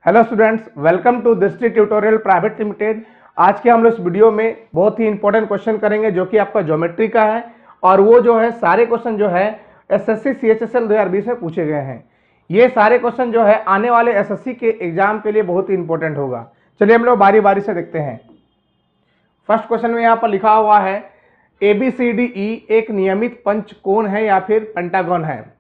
Hello students, welcome to दृष्टि tutorial private limited. आज के हम लोग इस वीडियो में बहुत ही इंपॉर्टेंट क्वेश्चन करेंगे जो कि आपका ज्योमेट्री का है और वो जो है सारे क्वेश्चन जो है एसएससी सीएचएसएल 2020 में पूछे गए हैं। ये सारे क्वेश्चन जो है आने वाले एसएससी के एग्जाम के लिए बहुत ही इंपॉर्टेंट होगा। चलिए हम लोग बारी बारी से देखते हैं। फर्स्ट क्वेश्चन में यहाँ पर लिखा हुआ है ABCDE एक नियमित पंचकोण है या फिर पेंटागन है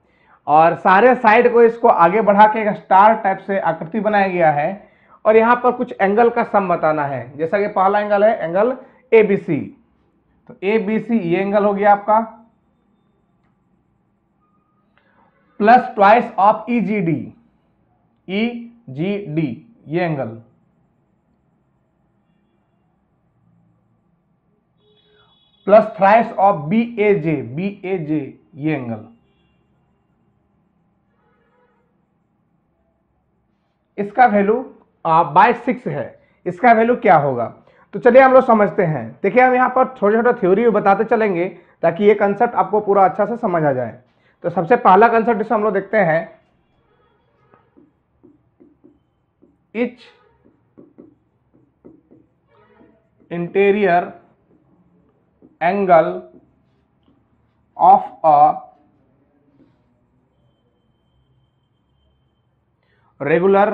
और सारे साइड को इसको आगे बढ़ा के एक स्टार टाइप से आकृति बनाया गया है और यहाँ पर कुछ एंगल का सम बताना है। जैसा कि पहला एंगल है एंगल ABC, तो ABC ये एंगल हो गया आपका, प्लस ट्वाइस ऑफ EGD ये angle, plus thrice of BAJ ये एंगल। इसका वैल्यू बाय 6 है। इसका वैल्यू क्या होगा? तो चलिए हम लोग समझते हैं। देखिए हम यहाँ पर छोटे छोटे थ्योरी बताते चलेंगे ताकि ये कंसेप्ट आपको पूरा अच्छा से समझ आ जाए। तो सबसे पहला कंसेप्ट जिसे हम लोग देखते हैं, etch interior angle of a regular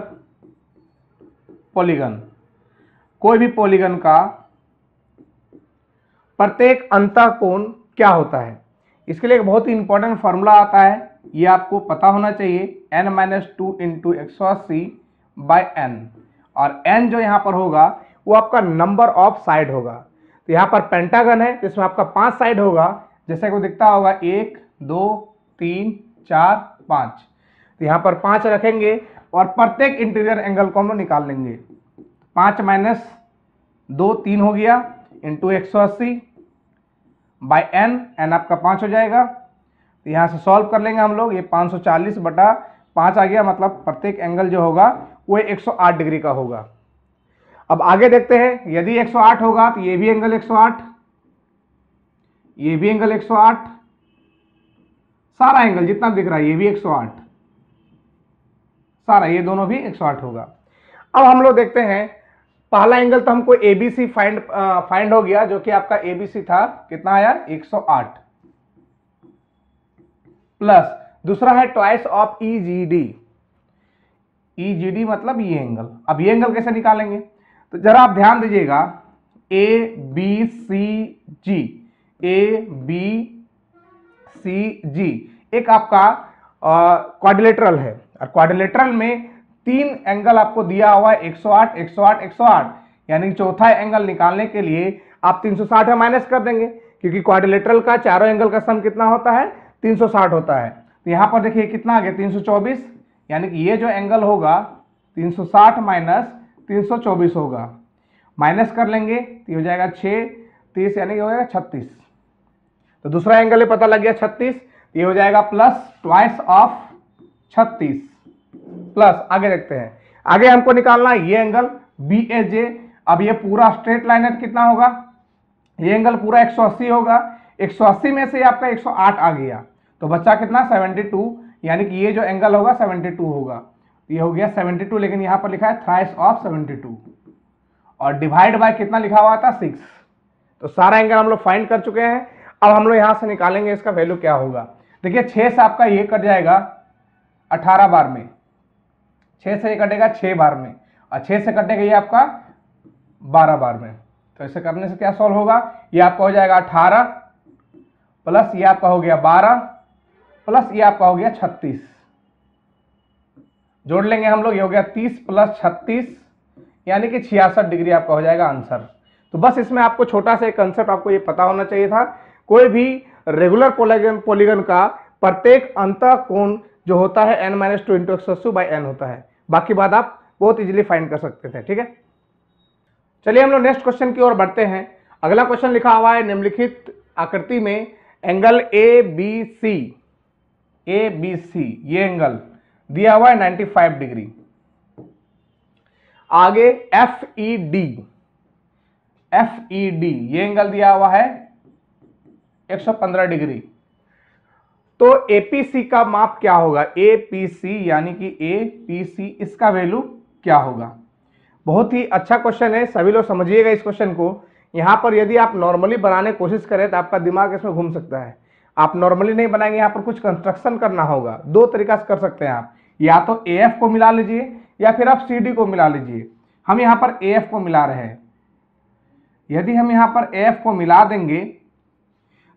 polygon, कोई भी पॉलीगन का प्रत्येक अंतःकोण क्या होता है। इसके लिए एक बहुत ही इंपॉर्टेंट फॉर्मूला आता है, ये आपको पता होना चाहिए, n-2 इंटू 180/n, और n जो यहाँ पर होगा वो आपका नंबर ऑफ साइड होगा। तो यहाँ पर पेंटागन है जिसमें आपका 5 साइड होगा, जैसे को दिखता होगा 1 2 3 4 5। तो यहाँ पर 5 रखेंगे और प्रत्येक इंटीरियर एंगल को हम निकाल लेंगे। 5 माइनस 2 3 हो गया, इंटू 180/n आपका 5 हो जाएगा। तो यहाँ से सॉल्व कर लेंगे हम लोग, ये 540/5 आ गया, मतलब प्रत्येक एंगल जो होगा वो 108 डिग्री का होगा। अब आगे देखते हैं, यदि 108 होगा तो ये भी एंगल 108, ये भी एंगल 108, सारा एंगल जितना दिख रहा है ये भी 108, सारा ये दोनों भी 108 होगा। अब हम लोग देखते हैं, पहला एंगल तो हमको ABC फाइंड हो गया, जो कि आपका ABC था, कितना आया 108, प्लस दूसरा है ट्वाइस ऑफ EGD मतलब ये एंगल। अब ये एंगल कैसे निकालेंगे? तो जरा आप ध्यान दीजिएगा, ABCG एक आपका क्वाड्रिलेटरल है और क्वाड्रिलेटरल में 3 एंगल आपको दिया हुआ है 108 108 108, यानी चौथा एंगल निकालने के लिए आप 360 में माइनस कर देंगे, क्योंकि क्वाड्रिलेटरल का चारों एंगल का सम कितना होता है 360 होता है। तो यहाँ पर देखिए कितना आ गया 324, यानी कि ये जो एंगल होगा 360 माइनस 324 होगा, माइनस कर लेंगे तो हो जाएगा 6 30, यानी कि हो जाएगा 36। तो दूसरा एंगल पता लग गया 36, ये हो जाएगा प्लस ट्वाइस ऑफ 36, प्लस आगे देखते हैं, आगे हमको निकालना है ये एंगल BAJ। अब ये पूरा स्ट्रेट लाइन है, कितना होगा, ये एंगल पूरा 180 होगा, 180 में से आपका 108 आ गया तो बच्चा कितना 72, यानी कि ये जो एंगल होगा 72 होगा। ये हो गया 72, लेकिन यहां पर लिखा है थ्राइस ऑफ 72 और डिवाइड बाय कितना लिखा हुआ था 6। तो सारा एंगल हम लोग फाइंड कर चुके हैं। अब हम लोग यहां से निकालेंगे इसका वैल्यू क्या होगा। देखिए 6 से आपका ये कट जाएगा 18 बार में, 6 से ये कटेगा 6 बार में, और 6 से कटेगा ये आपका 12 बार में। तो ऐसे करने से क्या सॉल्व होगा, ये आपका हो जाएगा 18 प्लस ये आपका हो गया 12 प्लस ये आपका हो गया 36, जोड़ लेंगे हम लोग, ये हो गया 30 प्लस 36, यानी कि 66 डिग्री आपका हो जाएगा आंसर। तो बस इसमें आपको छोटा सा एक कंसेप्ट आपको ये पता होना चाहिए था, कोई भी रेगुलर पॉलीगन का प्रत्येक अंतःकोण जो होता है n-2 इंटू 180/n होता है। बाकी बात आप बहुत इजीली फाइंड कर सकते थे। ठीक है, चलिए हम लोग नेक्स्ट क्वेश्चन की ओर बढ़ते हैं। अगला क्वेश्चन लिखा हुआ है, निम्नलिखित आकृति में एंगल ABC ये एंगल दिया हुआ है 95 डिग्री। आगे FED ये एंगल दिया हुआ है 115 डिग्री। तो APC का माप क्या होगा, APC यानी कि APC इसका वैल्यू क्या होगा। बहुत ही अच्छा क्वेश्चन है, सभी लोग समझिएगा इस क्वेश्चन को। यहाँ पर यदि आप नॉर्मली बनाने की कोशिश करें तो आपका दिमाग इसमें घूम सकता है। आप नॉर्मली नहीं बनाएंगे, यहाँ पर कुछ कंस्ट्रक्शन करना होगा। दो तरीका से कर सकते हैं आप, या तो AF को मिला लीजिए या फिर आप CD को मिला लीजिए। हम यहाँ पर AF को मिला रहे हैं। यदि हम यहाँ पर AF को मिला देंगे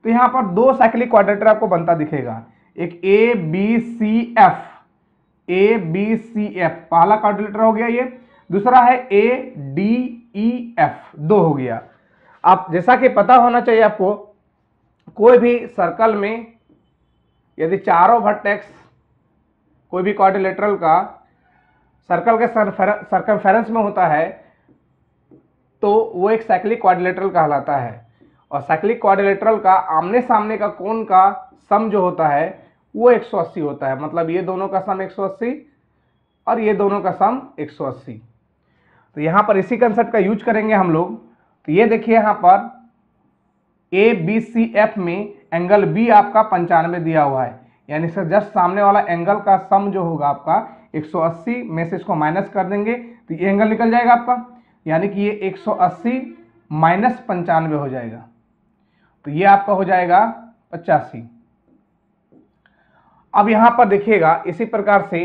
तो यहाँ पर दो साइक्लिक क्वाड्रेटर आपको बनता दिखेगा, एक ABCF, ABCF पहला क्वाड्रेटर हो गया ये, दूसरा है ADEF, दो हो गया। अब जैसा कि पता होना चाहिए आपको, कोई भी सर्कल में यदि चारों वर्टेक्स कोई भी क्वाड्रिलेटरल का सर्कल के सर्कमफेरेंस में होता है तो वो एक साइक्लिक क्वाड्रिलेटरल कहलाता है। और साइक्लिक क्वाड्रिलेटरल का आमने सामने का कोण का सम जो होता है वो 180 होता है। मतलब ये दोनों का सम 180 और ये दोनों का सम 180। तो यहाँ पर इसी कंसेप्ट का यूज करेंगे हम लोग। तो ये देखिए यहाँ पर ABCF में एंगल B आपका 95 दिया हुआ है, यानी सर जस्ट सामने वाला एंगल का सम जो होगा आपका 180 में से इसको माइनस कर देंगे तो ये एंगल निकल जाएगा आपका, यानी कि ये 180 माइनस 95 हो जाएगा, तो ये आपका हो जाएगा 85। अब यहां पर देखिएगा इसी प्रकार से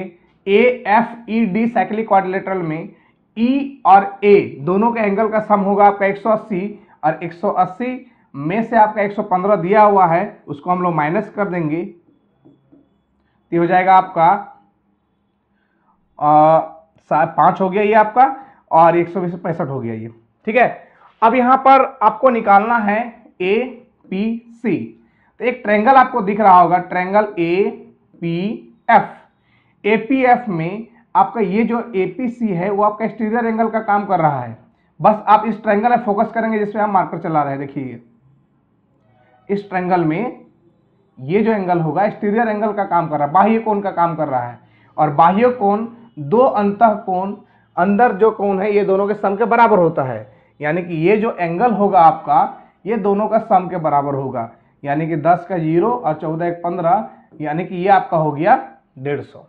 AFED साइक्लिक क्वाड्रिलेटरल में E और A दोनों के एंगल का सम होगा आपका 180, और 180 में से आपका 115 दिया हुआ है उसको हम लोग माइनस कर देंगे, तो हो जाएगा आपका 5 हो गया ये आपका, और 165 हो गया ये। ठीक है, अब यहां पर आपको निकालना है APC। तो एक ट्रायंगल आपको दिख रहा होगा, ट्रायंगल APF। APF में आपका ये जो APC है वो आपका एक्सटीरियर एंगल का काम कर रहा है। बस आप इस ट्रायंगल में फोकस करेंगे जिसमें हम मार्कर चला रहे हैं। देखिए इस ट्रायंगल में ये जो एंगल होगा एक्सटीरियर एंगल का काम कर रहा है, बाह्य कोण का काम कर रहा है। और बाह्य कोण दो अंतः कोण अंदर जो कोण है ये दोनों के सम के बराबर होता है, यानी कि ये जो एंगल होगा आपका ये दोनों का सम के बराबर होगा, यानी कि 10 का 0 और 14 एक 15, यानी कि ये आपका हो गया 150।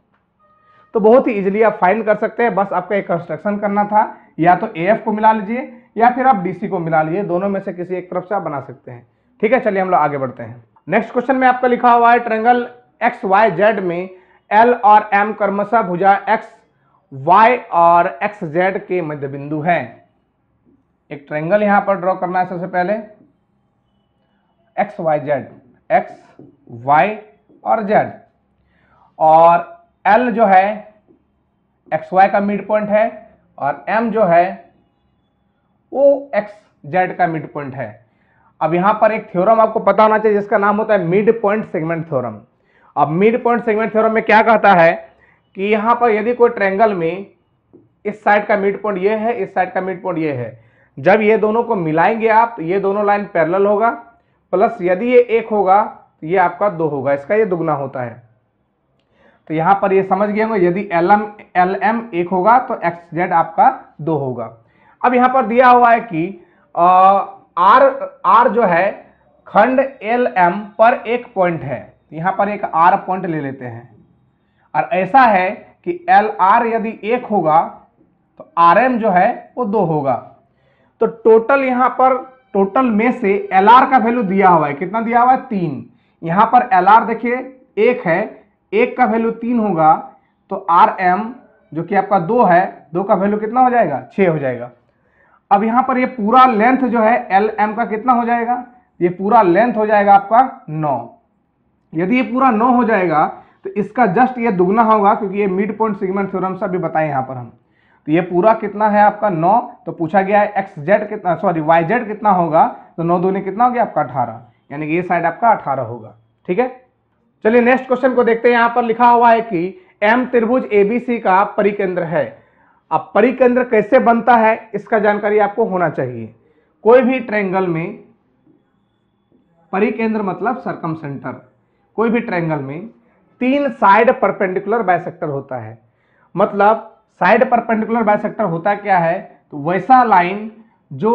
तो बहुत ही इजीली आप फाइंड कर सकते हैं। बस आपका एक कंस्ट्रक्शन करना था, या तो AF को मिला लीजिए या फिर आप DC को मिला लीजिए, दोनों में से किसी एक तरफ से आप बना सकते हैं। ठीक है, चलिए हम लोग आगे बढ़ते हैं। नेक्स्ट क्वेश्चन में आपका लिखा हुआ है ट्रायंगल XYZ में L और M क्रमशः भुजा XY और XZ के मध्य बिंदु हैं। एक ट्रायंगल यहां पर ड्रॉ करना है। सबसे पहले XYZ, X Y और Z, और L जो है XY का मिड पॉइंट है और M जो है वो XZ का मिड पॉइंट है। अब यहां पर एक थ्योरम आपको पता होना चाहिए जिसका नाम होता है मिड पॉइंट सेगमेंट थ्योरम। अब मिड पॉइंट सेगमेंट थ्योरम में क्या कहता है कि यहां पर यदि कोई ट्रायंगल में इस साइड का मिड पॉइंट ये है, इस साइड का मिड पॉइंट ये है, जब ये दोनों को मिलाएंगे आप तो ये दोनों लाइन पैरेलल होगा, प्लस यदि ये 1 होगा तो ये आपका 2 होगा, इसका ये दुगना होता है। तो यहां पर ये समझ गए होंगे, यदि LM 1 होगा तो XZ आपका 2 होगा। अब यहां पर दिया हुआ है कि R जो है खंड LM पर एक पॉइंट है, यहां पर एक R पॉइंट ले लेते हैं, और ऐसा है कि LR यदि 1 होगा तो RM जो है वो 2 होगा। तो टोटल यहां पर टोटल में से LR का वैल्यू दिया हुआ है, कितना दिया हुआ है 3। यहां पर LR देखिए 1 है, 1 का वैल्यू 3 होगा, तो RM जो कि आपका 2 है, 2 का वैल्यू कितना हो जाएगा 6 हो जाएगा। अब यहां पर ये पूरा लेंथ जो है LM का कितना हो जाएगा, ये पूरा लेंथ हो जाएगा आपका 9। यदि ये पूरा 9 हो जाएगा तो इसका जस्ट ये दुगना होगा, क्योंकि ये मिड पॉइंट सेगमेंट थ्योरम से अभी बताएं यहां पर हम। तो ये पूरा कितना है आपका 9, तो पूछा गया है XZ कितना, सॉरी YZ कितना होगा, तो 9 दूनी कितना हो गया आपका 18, यानी कि ये साइड आपका 18 होगा। ठीक है, चलिए नेक्स्ट क्वेश्चन को देखते हैं। यहां पर लिखा हुआ है कि M त्रिभुज ABC का परिकेंद्र है। अब परिकेंद्र कैसे बनता है इसका जानकारी आपको होना चाहिए। कोई भी ट्रायंगल में परिकेंद्र मतलब सर्कमसेंटर, कोई भी ट्रायंगल में 3 साइड परपेंडिकुलर बाइसेक्टर होता है। मतलब साइड परपेंडिकुलर बाइसेक्टर होता क्या है, तो वैसा लाइन जो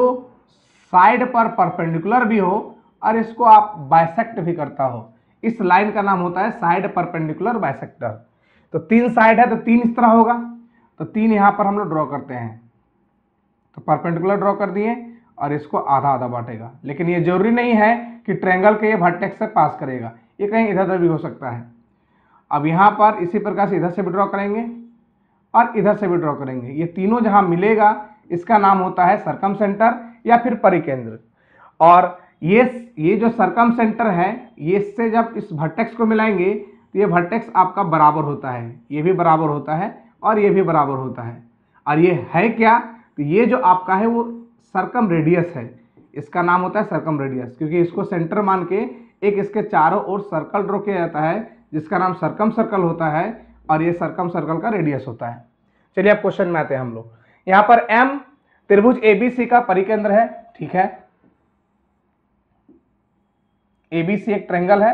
साइड पर परपेंडिकुलर भी हो और इसको आप बाइसेक्ट भी करता हो, इस लाइन का नाम होता है साइड परपेंडिकुलर बाइसेक्टर। तो 3 साइड है तो 3 इस तरह होगा, तो 3 यहाँ पर हम लोग ड्रॉ करते हैं, तो परपेंडिकुलर ड्रॉ कर दिए और इसको आधा आधा बांटेगा। लेकिन ये जरूरी नहीं है कि ट्रायंगल के ये वर्टेक्स से पास करेगा, ये कहीं इधर उधर भी हो सकता है। अब यहाँ पर इसी प्रकार से इधर से भी ड्रॉ करेंगे और इधर से भी ड्रॉ करेंगे। ये तीनों जहाँ मिलेगा इसका नाम होता है सरकम सेंटर या फिर परिकेंद्र। और ये जो सरकम सेंटर है, ये इससे जब इस वर्टेक्स को मिलाएंगे तो ये वर्टेक्स आपका बराबर होता है, ये भी बराबर होता है और ये भी बराबर होता है। और ये है क्या, तो ये जो आपका है वो सरकम रेडियस है, इसका नाम होता है सरकम रेडियस, क्योंकि इसको सेंटर मान के एक इसके चारों ओर सर्कल ड्रॉ किया जाता है जिसका नाम सरकम सर्कल होता है और ये सरकम सर्कल का रेडियस होता है। चलिए अब क्वेश्चन में आते हैं हम लोग। यहाँ पर M त्रिभुज ABC का परिकेंद्र है, ठीक है। ABC एक ट्रायंगल है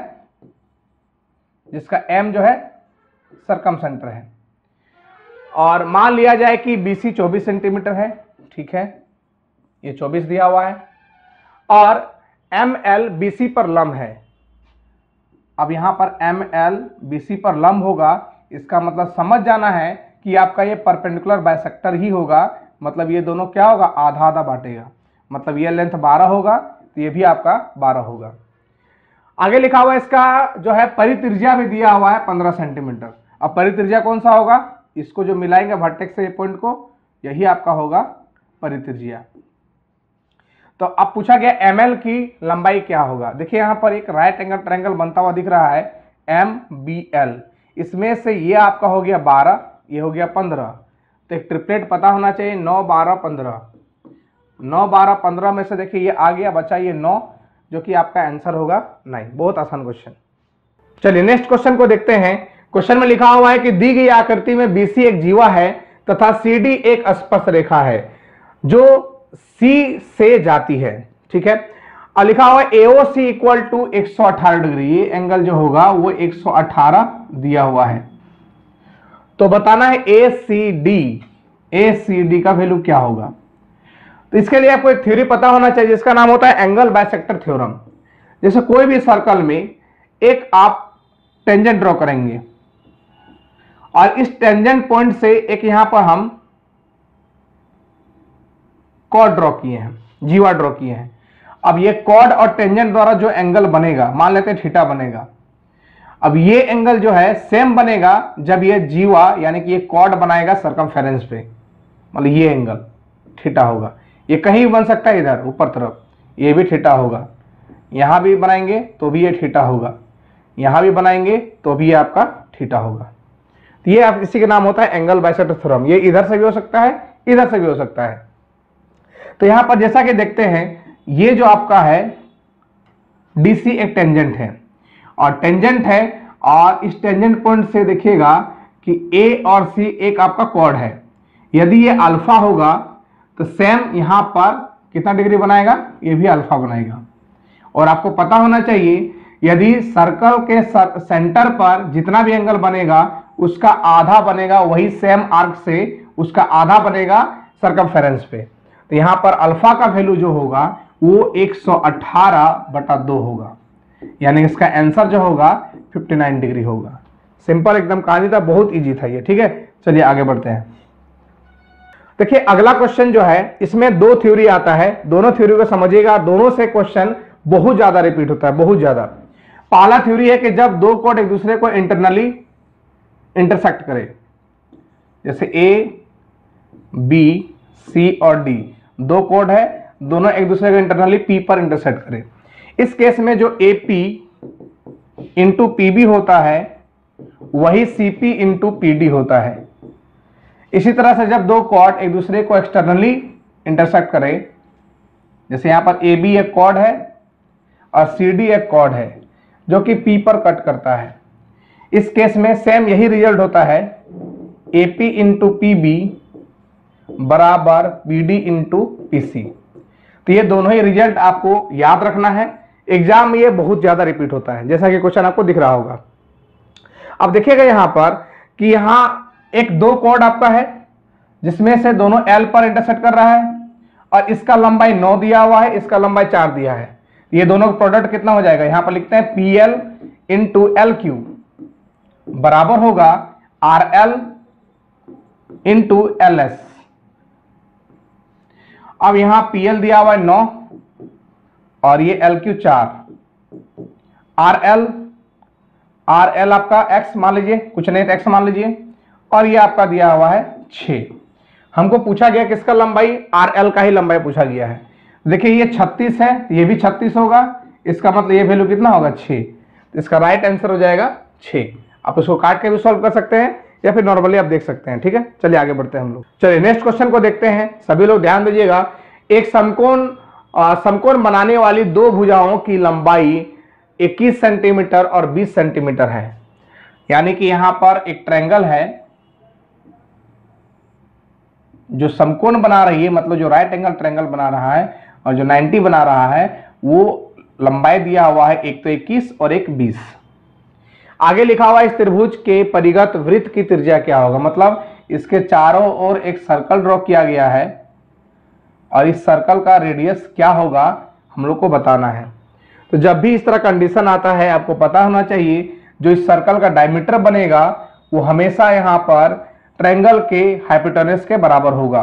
जिसका M जो है सरकम सेंटर है, और मान लिया जाए कि BC 24 सेंटीमीटर है, ठीक है, ये 24 दिया हुआ है, और ML BC पर लंब है। अब यहां पर ML BC पर लंब होगा, इसका मतलब समझ जाना है कि आपका ये परपेंडिकुलर बाइसेक्टर ही होगा, मतलब ये दोनों क्या होगा, आधा आधा बांटेगा। मतलब ये लेंथ 12 होगा तो ये भी आपका 12 होगा। आगे लिखा हुआ इसका जो है परित्रिज्या भी दिया हुआ है 15 सेंटीमीटर। अब परित्रिज्या कौन सा होगा, इसको जो मिलाएंगे वर्टेक्स से पॉइंट को, यही आपका होगा परित्रिज्या। तो अब पूछा गया ML की लंबाई क्या होगा। देखिए यहाँ पर एक राइट एंगल ट्रायंगल बनता हुआ दिख रहा है MBL, इसमें से ये आपका हो गया 12, ये हो गया 15, तो एक ट्रिपलेट पता होना चाहिए 9 12 15। 9 12 15 में से देखिए ये आ गया, बचा ये 9, जो कि आपका आंसर होगा 9। बहुत आसान क्वेश्चन। चलिए नेक्स्ट क्वेश्चन को देखते हैं। क्वेश्चन में लिखा हुआ है कि दी गई आकृति में BC एक जीवा है तथा CD एक स्पर्श रेखा है जो C से जाती है, ठीक है। और लिखा हुआ है AOC इक्वल टू 118 डिग्री, ये एंगल जो होगा वो 118 दिया हुआ है। तो बताना है ACD का वैल्यू क्या होगा। तो इसके लिए आपको एक थ्योरी पता होना चाहिए जिसका नाम होता है एंगल बाइसेक्टर थ्योरम। जैसे कोई भी सर्कल में एक आप टेंजेंट ड्रॉ करेंगे और इस टेंजेंट पॉइंट से एक यहां पर हम कॉर्ड ड्रॉ किए हैं, जीवा ड्रॉ किए हैं। अब ये कॉर्ड और टेंजेंट द्वारा जो एंगल बनेगा, मान लेते हैं थीटा बनेगा। अब ये एंगल जो है सेम बनेगा जब ये जीवा यानी कि ये कॉर्ड बनाएगा सरकमफेरेंस पे, मतलब ये एंगल थीटा होगा। ये कहीं भी बन सकता है, इधर ऊपर तरफ ये भी थीटा होगा, यहां भी बनाएंगे तो भी ये थीटा होगा, यहां भी बनाएंगे तो भी ये आपका थीटा होगा। तो ये आप इसी का नाम होता है एंगल बाइसेक्टर थ्योरम। ये इधर से भी हो सकता है, इधर से भी हो सकता है। तो यहां पर जैसा कि देखते हैं, ये जो आपका है DC एक टेंजेंट है और टेंजेंट है, और इस टेंजेंट पॉइंट से देखिएगा कि A और C एक आपका कॉर्ड है। यदि ये अल्फा होगा तो सेम यहां पर कितना डिग्री बनाएगा, ये भी अल्फा बनाएगा। और आपको पता होना चाहिए यदि सर्कल के सेंटर पर जितना भी एंगल बनेगा उसका आधा बनेगा वही सेम आर्क से, उसका आधा बनेगा सर्कमफेरेंस पे। तो यहां पर अल्फा का वैल्यू जो होगा वो 118/2 होगा, यानी इसका आंसर जो होगा 59 डिग्री होगा। सिंपल एकदम कहानी था, बहुत इजी था ये, ठीक है। चलिए आगे बढ़ते हैं। देखिए अगला क्वेश्चन जो है इसमें दो थ्योरी आता है, दोनों थ्योरी को समझिएगा। दोनों से क्वेश्चन बहुत ज्यादा रिपीट होता है, बहुत ज्यादा। पहला थ्योरी है कि जब दो कॉर्ड एक दूसरे को इंटरनली इंटरसेक्ट करे, जैसे A B C और D दो कॉर्ड है, दोनों एक दूसरे को इंटरनली P पर इंटरसेक्ट करे। इस केस में जो AP इंटू PB होता है वही CP इंटू PD होता है। इसी तरह से जब दो कॉर्ड एक दूसरे को एक्सटर्नली इंटरसेक्ट करे, जैसे यहां पर AB एक कॉर्ड है और CD एक कॉर्ड है जो कि P पर कट करता है, इस केस में सेम यही रिजल्ट होता है, AP इंटू PB बराबर BD इंटू PC। तो ये दोनों ही रिजल्ट आपको याद रखना है, एग्जाम में ये बहुत ज्यादा रिपीट होता है, जैसा कि क्वेश्चन आपको दिख रहा होगा। अब देखिएगा यहां पर कि यहां एक दो कॉर्ड आपका है जिसमें से दोनों L पर इंटरसेक्ट कर रहा है और इसका लंबाई 9 दिया हुआ है, इसका लंबाई 4 दिया है। ये दोनों का प्रोडक्ट कितना हो जाएगा, यहां पर लिखते हैं PL इंटू LQ बराबर होगा RL इंटू एल एस। अब यहां पीएल दिया हुआ है 9 और ये एल क्यू 4, आर एल आपका एक्स मान लीजिए, कुछ नहीं तो एक्स मान लीजिए, और ये आपका दिया हुआ है 6। हमको पूछा गया किसका लंबाई, आर एल का ही लंबाई पूछा गया है। देखिए ये 36 है, ये भी 36 होगा, इसका मतलब ये वैल्यू कितना होगा 6, तो इसका राइट आंसर हो जाएगा 6। आप इसको काट के भी सॉल्व कर सकते हैं या फिर नॉर्मली आप देख सकते हैं। ठीक है, चलिए आगे बढ़ते हैं हम लोग। चलिए नेक्स्ट क्वेश्चन को देखते हैं। सभी लोग ध्यान दीजिएगा। एक समकोण बनाने वाली दो भुजाओं की लंबाई 21 सेंटीमीटर और 20 सेंटीमीटर है। यानी कि यहां पर एक ट्रायंगल है जो समकोण बना रही है, मतलब जो राइट एंगल ट्रायंगल बना रहा है और जो 90 बना रहा है, वो लंबाई दिया हुआ है एक तो 21 और एक 20। आगे लिखा हुआ इस त्रिभुज के परिगत वृत्त की त्रिज्या क्या होगा, मतलब इसके चारों ओर एक सर्कल ड्रॉ किया गया है और इस सर्कल का रेडियस क्या होगा हम लोग को बताना है। तो जब भी इस तरह कंडीशन आता है आपको पता होना चाहिए जो इस सर्कल का डायमीटर बनेगा वो हमेशा यहां पर ट्रायंगल के हाइपोटेनस के बराबर होगा।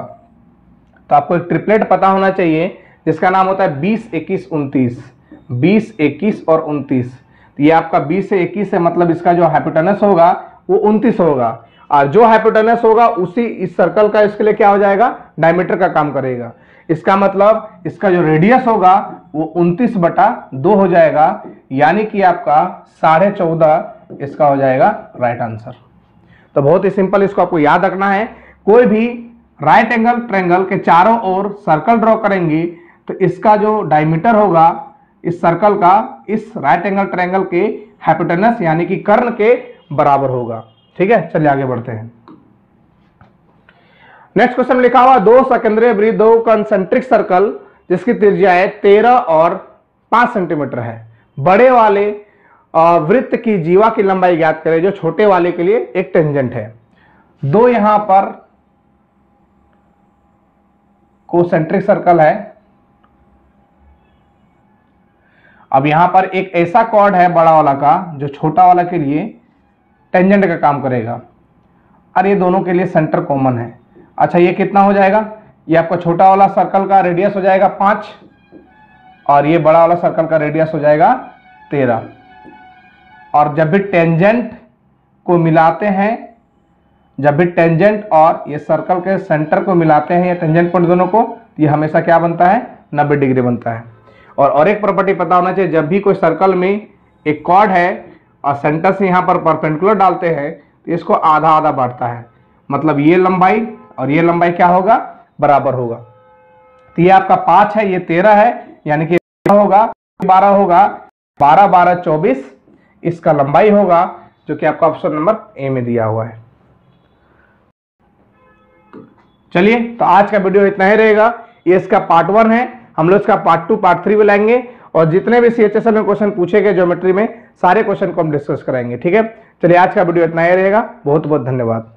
तो आपको एक ट्रिपलेट पता होना चाहिए जिसका नाम होता है 20, 21, 29। 20, 21 और 29। तो ये आपका 20 से 21 है, मतलब इसका जो हाइपोटेनस होगा वो 29 होगा, और जो हाइपोटेनस होगा उसी इस सर्कल का इसके लिए क्या हो जाएगा, डायमीटर का काम करेगा। इसका मतलब इसका जो रेडियस होगा वो 29/2 हो जाएगा, यानी कि आपका 14.5 इसका हो जाएगा राइट आंसर। तो बहुत ही सिंपल, इसको आपको याद रखना है। कोई भी राइट एंगल ट्रायंगल के चारों ओर सर्कल ड्रॉ करेंगे तो इसका जो डायमीटर होगा इस सर्कल का इस राइट एंगल ट्रायंगल के हाइपोटेनस यानी कि कर्ण के बराबर होगा। ठीक है, चलिए आगे बढ़ते हैं। नेक्स्ट क्वेश्चन लिखा हुआ दो सकेंद्रीय वृत्त, दो कंसेंट्रिक सर्कल जिसकी त्रिज्याएं 13 और 5 सेंटीमीटर है। बड़े वाले वृत्त की जीवा की लंबाई ज्ञात करें जो छोटे वाले के लिए एक टेंजेंट है। दो यहां पर कोसेंट्रिक सर्कल है। अब यहां पर एक ऐसा कॉर्ड है बड़ा वाला का जो छोटा वाला के लिए टेंजेंट का काम करेगा, और ये दोनों के लिए सेंटर कॉमन है। अच्छा, ये कितना हो जाएगा, ये आपका छोटा वाला सर्कल का रेडियस हो जाएगा 5 और ये बड़ा वाला सर्कल का रेडियस हो जाएगा 13। और जब भी टेंजेंट को मिलाते हैं, जब भी टेंजेंट और ये सर्कल के सेंटर को मिलाते हैं या टेंजेंट पॉइंट दोनों को, ये हमेशा क्या बनता है, 90 डिग्री बनता है। और एक प्रॉपर्टी पता होना चाहिए, जब भी कोई सर्कल में एक कॉर्ड है और सेंटर से यहां पर परपेंडिकुलर डालते हैं तो इसको आधा आधा बांटता है, मतलब ये लंबाई और ये लंबाई क्या होगा, बराबर होगा। तो ये आपका 5 है, ये 13 है, यानी कि होगा 12 होगा, 12, 12, 24 इसका लंबाई होगा, जो कि आपका ऑप्शन नंबर ए में दिया हुआ है। चलिए, तो आज का वीडियो इतना ही रहेगा। ये इसका पार्ट 1 है, हम लोग इसका पार्ट 2 पार्ट 3 भी लाएंगे, और जितने भी CHSL में क्वेश्चन पूछे गए ज्योमेट्री में सारे क्वेश्चन को हम डिस्कस कराएंगे। ठीक है, चलिए आज का वीडियो इतना ही रहेगा। बहुत बहुत धन्यवाद।